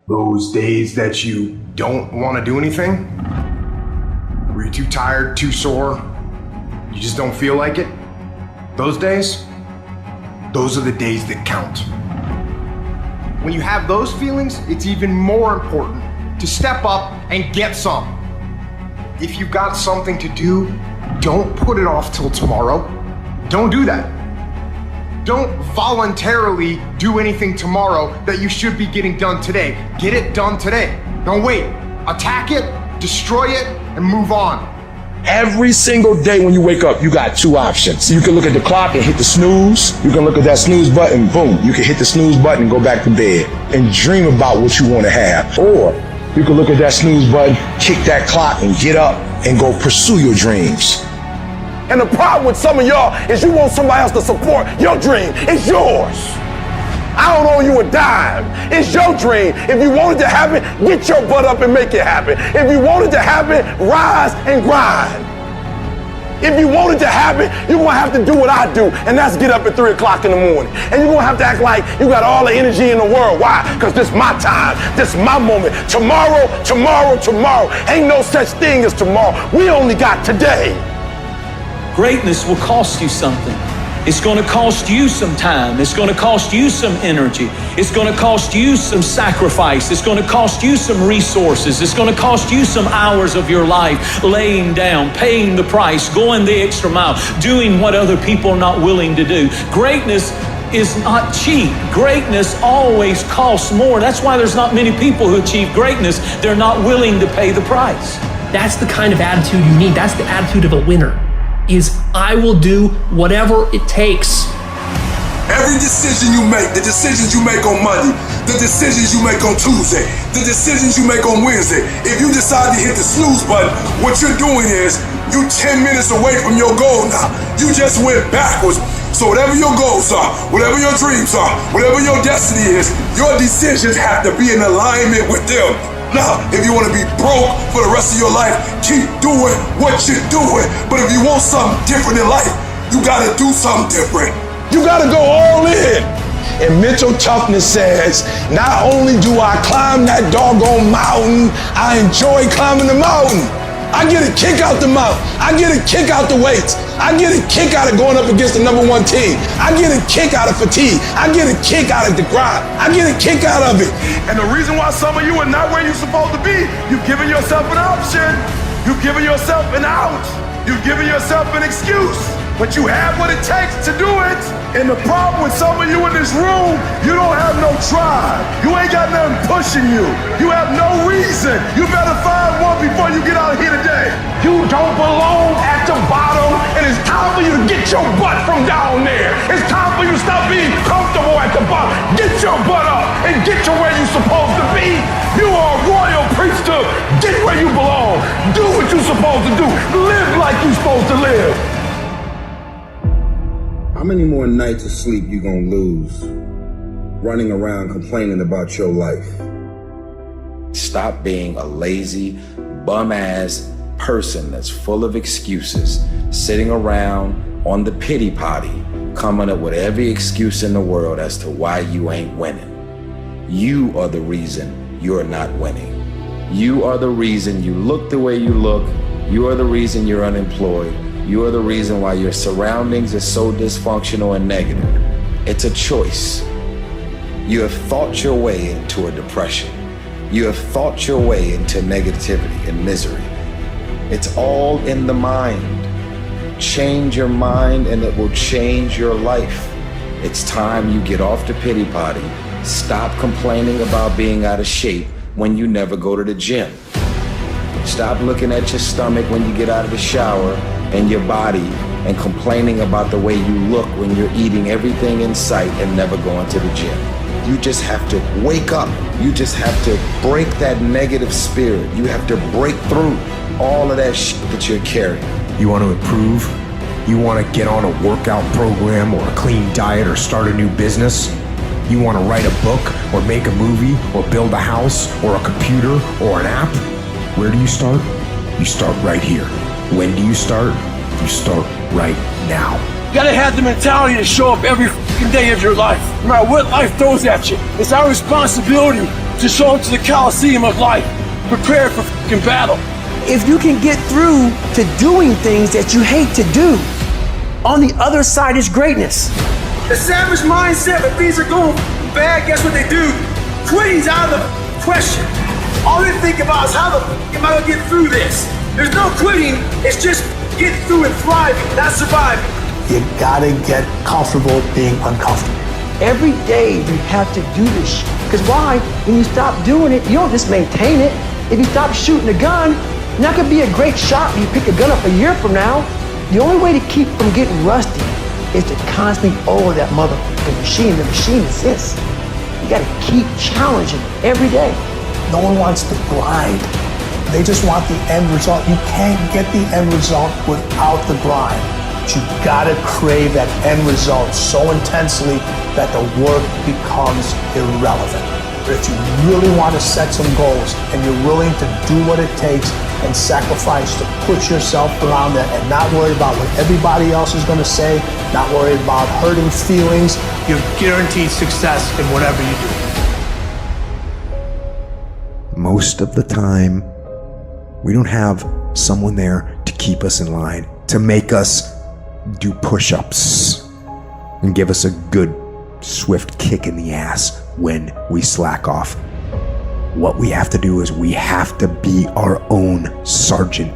Those days that you don't want to do anything, where you're too tired, too sore, you just don't feel like it, those days, those are the days that count. When you have those feelings, it's even more important to step up and get some. If you've got something to do, don't put it off till tomorrow. Don't do that. Don't voluntarily do anything tomorrow that you should be getting done today. Get it done today. Don't wait. Attack it, destroy it, and move on. Every single day when you wake up, you got two options. You can look at the clock and hit the snooze. You can look at that snooze button, boom. You can hit the snooze button and go back to bed and dream about what you want to have. Or you can look at that snooze button, kick that clock, and get up and go pursue your dreams. And the problem with some of y'all is you want somebody else to support your dream. It's yours. I don't owe you a dime. It's your dream. If you want it to happen, get your butt up and make it happen. If you want it to happen, rise and grind. If you want it to happen, you're going to have to do what I do, and that's get up at 3 o'clock in the morning. And you're going to have to act like you got all the energy in the world. Why? Because this is my time. This is my moment. Tomorrow, tomorrow, tomorrow. Ain't no such thing as tomorrow. We only got today. Greatness will cost you something. It's going to cost you some time. It's going to cost you some energy. It's going to cost you some sacrifice. It's going to cost you some resources. It's going to cost you some hours of your life laying down, paying the price, going the extra mile, doing what other people are not willing to do. Greatness is not cheap. Greatness always costs more. That's why there's not many people who achieve greatness. They're not willing to pay the price. That's the kind of attitude you need. That's the attitude of a winner. Is I will do whatever it takes. Every decision you make, the decisions you make on Monday, the decisions you make on Tuesday, the decisions you make on Wednesday, if you decide to hit the snooze button, what you're doing is you 10 minutes away from your goal now. You just went backwards. So whatever your goals are, whatever your dreams are, whatever your destiny is, your decisions have to be in alignment with them. Now, if you want to be broke for the rest of your life, keep doing what you're doing. But if you want something different in life, you got to do something different. You got to go all in. And mental toughness says, not only do I climb that doggone mountain, I enjoy climbing the mountain. I get a kick out the mountain. I get a kick out the weights. I get a kick out of going up against the #1 team. I get a kick out of fatigue. I get a kick out of the grind. I get a kick out of it. And the reason why some of you are not where you're supposed to be, you've given yourself an option. You've given yourself an out. You've given yourself an excuse. But you have what it takes to do it. And the problem with some of you in this room, you don't have no drive. You ain't got nothing pushing you. You have no reason. You better find one before you get out of here today. You don't belong at the bottom, and it's time for you to get your butt from down there. It's time for you to stop being comfortable at the bottom. Get your butt up and get to where you're supposed to be. You are a royal priesthood. Get where you belong. Do what you're supposed to do. Live like you're supposed to live. How many more nights of sleep you gonna lose running around complaining about your life? Stop being a lazy, bum-ass person that's full of excuses, sitting around on the pity potty, coming up with every excuse in the world as to why you ain't winning. You are the reason you're not winning. You are the reason you look the way you look. You are the reason you're unemployed. You are the reason why your surroundings are so dysfunctional and negative. It's a choice. You have thought your way into a depression. You have thought your way into negativity and misery. It's all in the mind. Change your mind and it will change your life. It's time you get off the pity potty. Stop complaining about being out of shape when you never go to the gym. Stop looking at your stomach when you get out of the shower and your body and complaining about the way you look when you're eating everything in sight and never going to the gym. You just have to wake up. You just have to break that negative spirit. You have to break through all of that shit that you're carrying. You want to improve? You want to get on a workout program or a clean diet or start a new business? You want to write a book or make a movie or build a house or a computer or an app? Where do you start? You start right here. When do you start? You start right now. You gotta have the mentality to show up every fucking day of your life, no matter what life throws at you. It's our responsibility to show up to the Coliseum of life, prepared for fucking battle. If you can get through to doing things that you hate to do, on the other side is greatness. The savage mindset, when things are going bad, guess what they do? Quitting's out of the question. All they think about is how the am I gonna get through this? There's no quitting, it's just getting through and thriving, not surviving. You gotta get comfortable being uncomfortable. Every day you have to do this shit. Because why? When you stop doing it, you don't just maintain it. If you stop shooting a gun, you're not gonna be a great shot when you pick a gun up a year from now. The only way to keep from getting rusty is to constantly oil that motherfucking machine. The machine is this. You gotta keep challenging every day. No one wants to grind. They just want the end result. You can't get the end result without the grind. But you gotta crave that end result so intensely that the work becomes irrelevant. But if you really want to set some goals and you're willing to do what it takes and sacrifice to put yourself around there and not worry about what everybody else is gonna say, not worry about hurting feelings, you're guaranteed success in whatever you do. Most of the time, we don't have someone there to keep us in line, to make us do push-ups and give us a good, swift kick in the ass when we slack off. What we have to do is we have to be our own sergeant,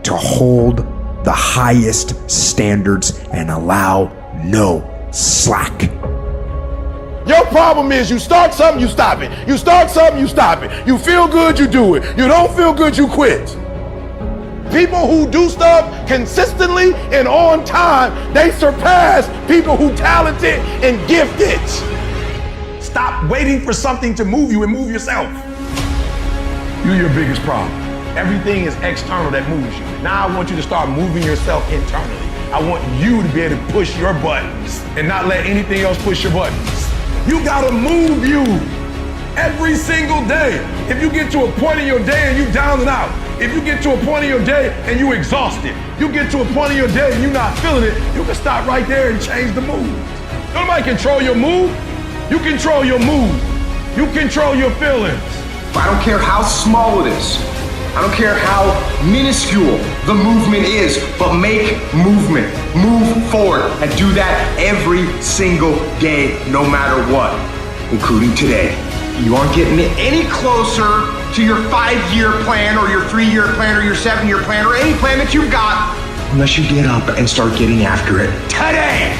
to hold the highest standards and allow no slack. Your problem is you start something, you stop it. You start something, you stop it. You feel good, you do it. You don't feel good, you quit. People who do stuff consistently and on time, they surpass people who talented and gifted. Stop waiting for something to move you and move yourself. You're your biggest problem. Everything is external that moves you. Now I want you to start moving yourself internally. I want you to be able to push your buttons and not let anything else push your buttons. You gotta move you every single day. If you get to a point in your day and you down and out, if you get to a point in your day and you exhausted, you get to a point in your day and you're not feeling it, you can stop right there and change the mood. Nobody control your mood. You control your mood. You control your feelings. I don't care how small it is. I don't care how minuscule the movement is, but make movement. Move forward and do that every single day, no matter what, including today. You aren't getting any closer to your 5-year plan or your 3-year plan or your 7-year plan or any plan that you've got unless you get up and start getting after it today.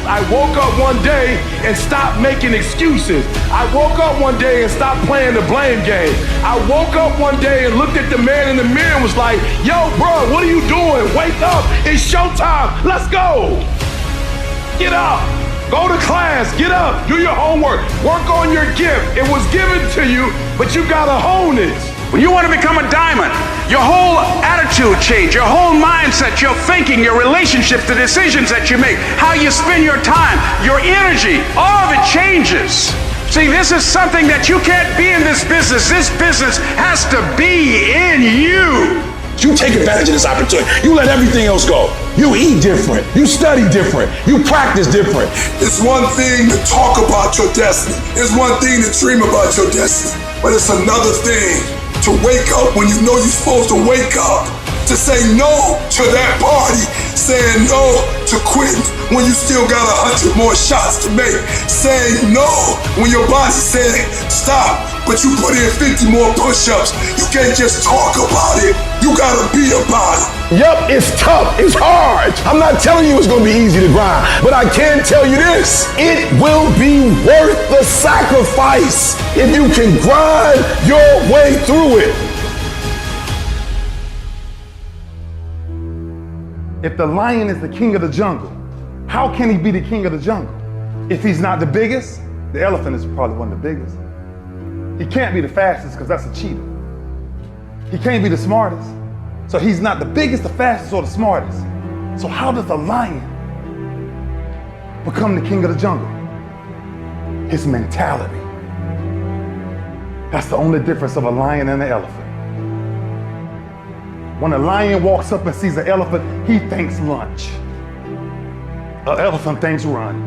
I woke up one day and stopped making excuses. I woke up one day and stopped playing the blame game. I woke up one day and looked at the man in the mirror and was like, yo, bro, what are you doing? Wake up, it's showtime, let's go. Get up, go to class, get up, do your homework, work on your gift. It was given to you, but you gotta hone it. When you want to become a diamond, your whole attitude change, your whole mindset, your thinking, your relationships, the decisions that you make, how you spend your time, your energy, all of it changes. See, this is something that you can't be in this business. This business has to be in you. You take advantage of this opportunity. You let everything else go. You eat different. You study different. You practice different. It's one thing to talk about your destiny. It's one thing to dream about your destiny. But it's another thing to wake up when you know you're supposed to wake up. To say no to that party. Saying no to quitting when you still got 100 more shots to make. Saying no when your body said stop, but you put in 50 more push-ups. You can't just talk about it. You gotta be about it. Yup, it's tough, it's hard. I'm not telling you it's gonna be easy to grind, but I can tell you this, it will be worth the sacrifice if you can grind your way through it. If the lion is the king of the jungle, how can he be the king of the jungle? If he's not the biggest, the elephant is probably one of the biggest. He can't be the fastest because that's a cheetah. He can't be the smartest. So he's not the biggest, the fastest, or the smartest. So how does a lion become the king of the jungle? His mentality. That's the only difference of a lion and an elephant. When a lion walks up and sees an elephant, he thinks lunch. An elephant thinks run.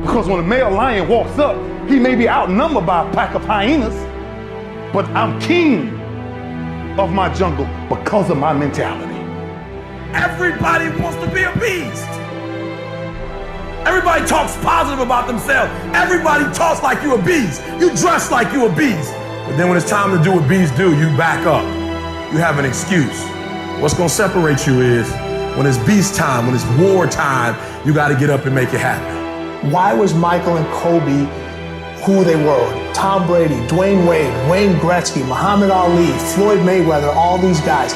Because when a male lion walks up, He may be outnumbered by a pack of hyenas, but I'm king of my jungle because of my mentality. Everybody wants to be a beast. Everybody talks positive about themselves. Everybody talks like you a beast. You dress like you a beast. But then when it's time to do what beasts do, you back up. You have an excuse. What's gonna separate you is when it's beast time, when it's war time, you gotta get up and make it happen. Why was Michael and Kobe who they were? Tom Brady, Dwayne Wade, Wayne Gretzky, Muhammad Ali, Floyd Mayweather, all these guys.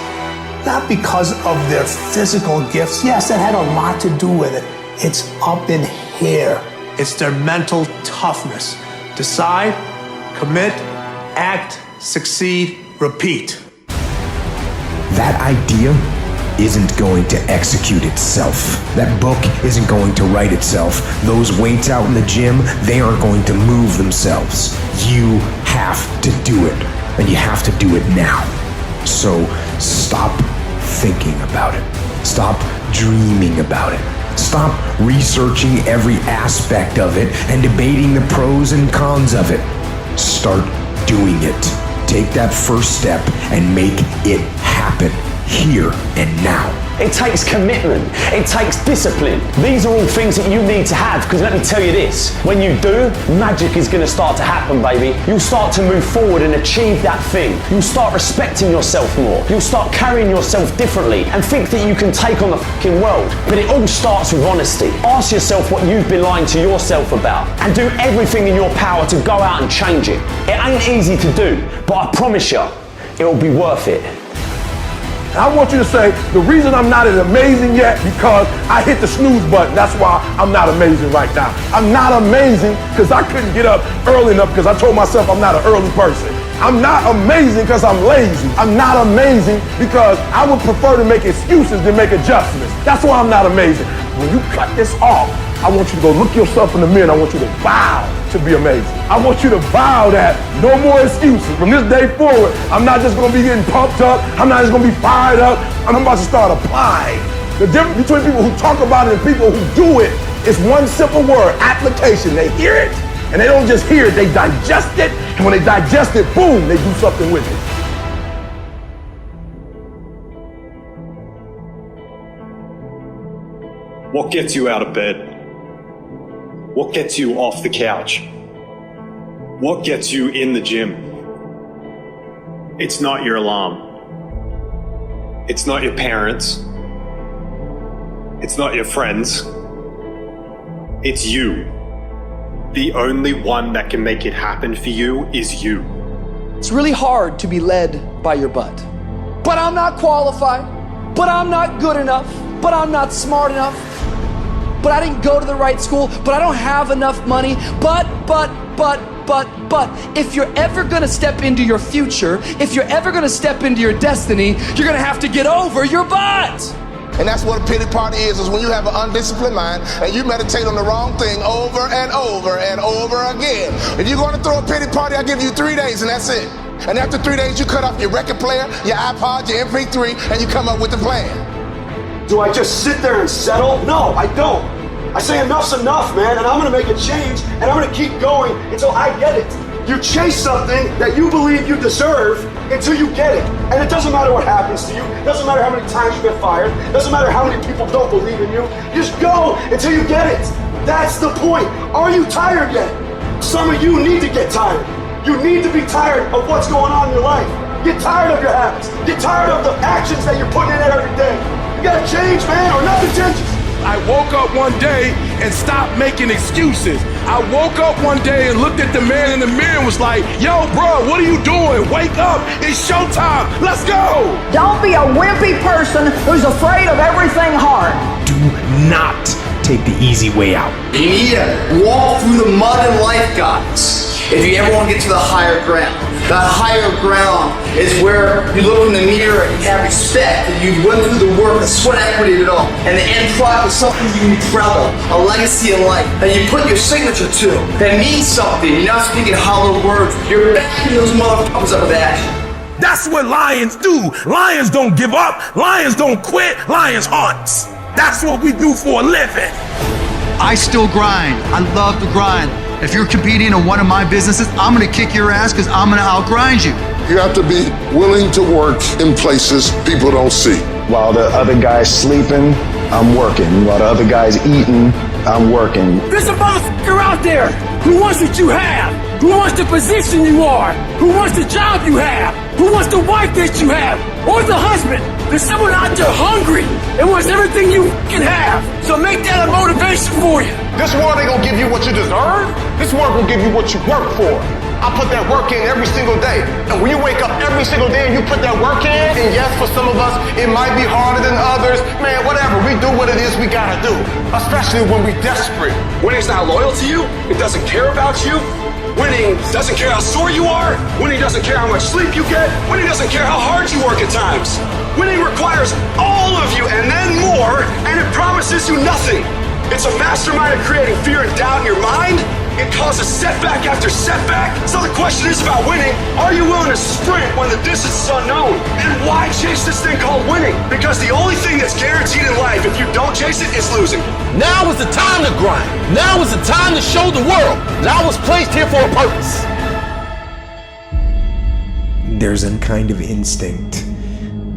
Not because of their physical gifts. Yes, that had a lot to do with it. It's up in here. It's their mental toughness. Decide, commit, act, succeed, repeat. That idea isn't going to execute itself. That book isn't going to write itself. Those weights out in the gym, they aren't going to move themselves. You have to do it, and you have to do it now. So stop thinking about it. Stop dreaming about it. Stop researching every aspect of it and debating the pros and cons of it. Start doing it. Take that first step and make it happen here and now. It takes commitment. It takes discipline. These are all things that you need to have, because let me tell you this, when you do, magic is going to start to happen, baby. You'll start to move forward and achieve that thing. You'll start respecting yourself more. You'll start carrying yourself differently and think that you can take on the fucking world. But it all starts with honesty. Ask yourself what you've been lying to yourself about and do everything in your power to go out and change it. It ain't easy to do, but I promise you, it'll be worth it. I want you to say, the reason I'm not as amazing yet because I hit the snooze button. That's why I'm not amazing right now. I'm not amazing because I couldn't get up early enough because I told myself I'm not an early person. I'm not amazing because I'm lazy. I'm not amazing because I would prefer to make excuses than make adjustments. That's why I'm not amazing. When you cut this off, I want you to go look yourself in the mirror and I want you to vow to be amazing. I want you to vow that no more excuses. From this day forward, I'm not just gonna be getting pumped up. I'm not just gonna be fired up. I'm about to start applying. The difference between people who talk about it and people who do it is one simple word, application. They hear it and they don't just hear it, they digest it. And when they digest it, boom, they do something with it. What gets you out of bed? What gets you off the couch? What gets you in the gym? It's not your alarm. It's not your parents. It's not your friends. It's you. The only one that can make it happen for you is you. It's really hard to be led by your butt. But I'm not qualified. But I'm not good enough. But I'm not smart enough. But I didn't go to the right school, but I don't have enough money, but, if you're ever gonna step into your future, if you're ever gonna step into your destiny, you're gonna have to get over your butt. And that's what a pity party is when you have an undisciplined mind and you meditate on the wrong thing over and over and over again. If you're gonna throw a pity party, I'll give you 3 days and that's it. And after 3 days, you cut off your record player, your iPod, your MP3, and you come up with a plan. Do I just sit there and settle? No, I don't. I say enough's enough, man, and I'm gonna make a change, and I'm gonna keep going until I get it. You chase something that you believe you deserve until you get it. And it doesn't matter what happens to you. It doesn't matter how many times you get fired. It doesn't matter how many people don't believe in you. You just go until you get it. That's the point. Are you tired yet? Some of you need to get tired. You need to be tired of what's going on in your life. Get tired of your habits. Get tired of the actions that you're putting in every day. You gotta change, man, or nothing changes. I woke up one day and stopped making excuses. I woke up one day and looked at the man in the mirror and was like, yo, bro, what are you doing? Wake up, it's showtime, let's go. Don't be a wimpy person who's afraid of everything hard. Do not take the easy way out. You need to walk through the mud in life, guys. If you ever want to get to the higher ground. That higher ground is where you look in the mirror and you have respect, and you went through the work, the sweat equity of it all, and the end product is something you can be proud of, a legacy in life that you put your signature to, that means something. You're not speaking hollow words, you're backing those motherfuckers up with action. That's what lions do. Lions don't give up, lions don't quit, lions hunt. That's what we do for a living. I still grind. I love to grind. If you're competing in one of my businesses, I'm gonna kick your ass because I'm gonna outgrind you. You have to be willing to work in places people don't see. While the other guy's sleeping, I'm working. While the other guy's eating, I'm working. There's a motherfucker out there who wants what you have, who wants the position you are, who wants the job you have, who wants the wife that you have, or the husband. There's someone out there hungry and wants everything you can have. So make that a motivation for you. This world ain't gonna give you what you deserve. This world gonna give you what you work for. I put that work in every single day. And when you wake up every single day and you put that work in, and yes, for some of us, it might be harder than others. Man, whatever, we do what it is we gotta do. Especially when we're desperate. Winning's not loyal to you. It doesn't care about you. Winning doesn't care how sore you are. Winning doesn't care how much sleep you get. Winning doesn't care how hard you work at times. Winning requires all of you and then more, and it promises you nothing. It's a mastermind of creating fear and doubt in your mind. It causes setback after setback. So the question is about winning. Are you willing to sprint when the distance is unknown? And why chase this thing called winning? Because the only thing that's guaranteed in life, if you don't chase it, is losing. Now is the time to grind. Now is the time to show the world that I was placed here for a purpose. There's a kind of instinct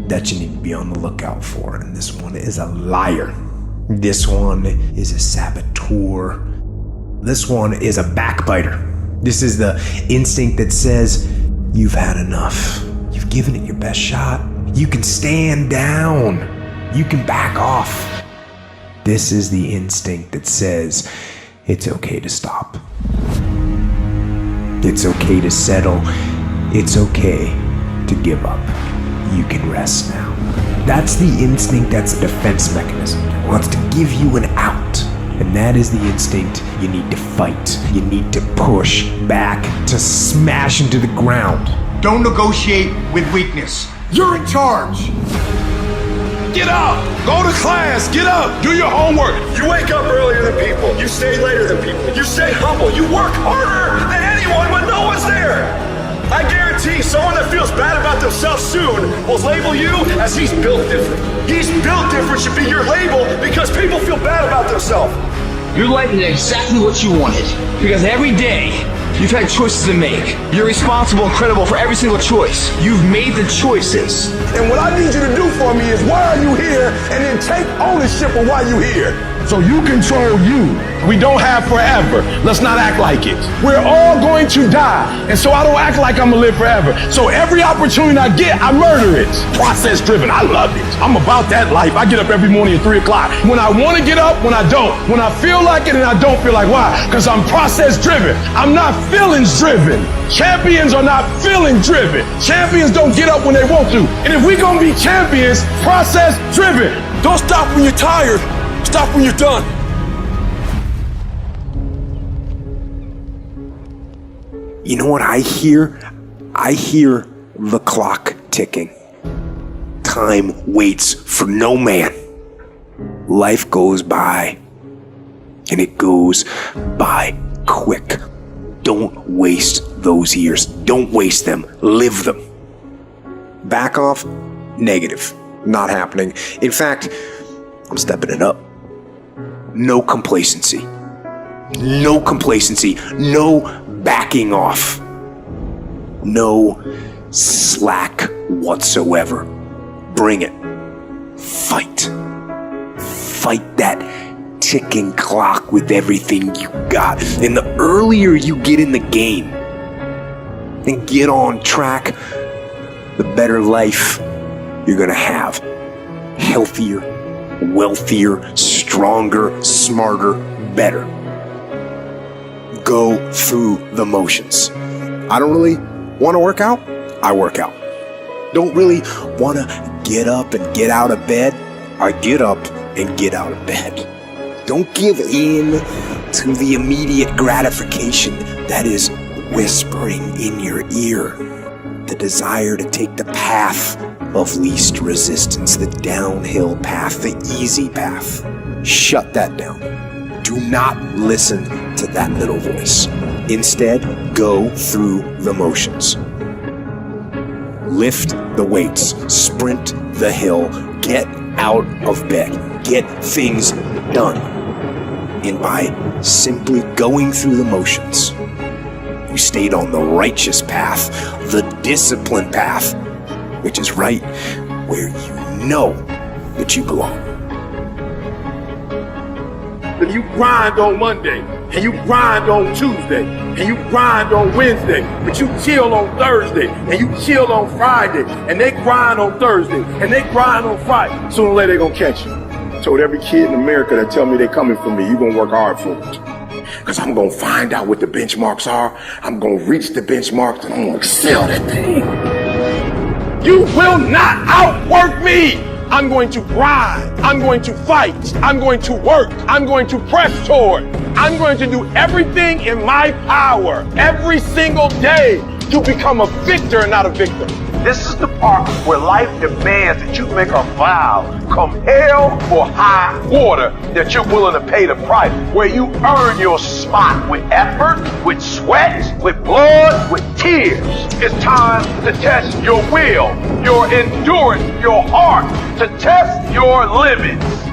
that you need to be on the lookout for, and this one is a liar. This one is a saboteur. This one is a backbiter. This is the instinct that says, you've had enough. You've given it your best shot. You can stand down. You can back off. This is the instinct that says, it's okay to stop. It's okay to settle. It's okay to give up. You can rest now. That's the instinct, that's a defense mechanism. It wants to give you an out. And that is the instinct you need to fight. You need to push back, to smash into the ground. Don't negotiate with weakness. You're in charge. Get up! Go to class! Get up! Do your homework! You wake up earlier than people. You stay later than people. You stay humble. You work harder than anyone when no one's there. I guarantee someone that feels bad about themselves soon will label you as he's built different. He's built different should be your label because people feel bad about themselves. Your life is exactly what you wanted. Because every day, you've had choices to make. You're responsible and credible for every single choice. You've made the choices. And what I need you to do for me is, why are you here? And then take ownership of why you're here. So you control you. We don't have forever. Let's not act like it. We're all going to die. And so I don't act like I'm gonna live forever. So every opportunity I get, I murder it. Process driven, I love it. I'm about that life. I get up every morning at 3 o'clock. When I wanna get up, when I don't. When I feel like it and I don't feel like, why? Because I'm process driven. I'm not feelings driven. Champions are not feeling driven. Champions don't get up when they want to. And if we're gonna be champions, process driven. Don't stop when you're tired. Stop when you're done. You know what I hear? I hear the clock ticking. Time waits for no man. Life goes by, and it goes by quick. Don't waste those years. Don't waste them. Live them. Back off? Negative. Not happening. In fact, I'm stepping it up. No complacency. No complacency. No backing off. No slack whatsoever. Bring it. Fight. Fight that ticking clock with everything you got. And the earlier you get in the game and get on track, the better life you're gonna have. Healthier, wealthier, stronger, smarter, better. Go through the motions. I don't really want to work out. I work out. Don't really want to get up and get out of bed. I get up and get out of bed. Don't give in to the immediate gratification that is whispering in your ear. The desire to take the path of least resistance, the downhill path, the easy path. Shut that down. Do not listen to that little voice. Instead, go through the motions. Lift the weights, sprint the hill, get out of bed, get things done. And by simply going through the motions, you stayed on the righteous path, the disciplined path, which is right where you know that you belong. If you grind on Monday, and you grind on Tuesday, and you grind on Wednesday, but you chill on Thursday, and you chill on Friday, and they grind on Thursday, and they grind on Friday, sooner or later they're gonna catch you. I told every kid in America that tell me they coming for me, you gonna work hard for it. Because I'm gonna find out what the benchmarks are, I'm gonna reach the benchmarks, and I'm gonna excel that thing. You will not outwork me! I'm going to grind. I'm going to fight. I'm going to work. I'm going to press toward. I'm going to do everything in my power every single day to become a victor and not a victim. This is the part where life demands that you make a vow, come hell or high water, that you're willing to pay the price, where you earn your spot with effort, with sweat, with blood, with tears. It's time to test your will, your endurance, your heart, to test your limits.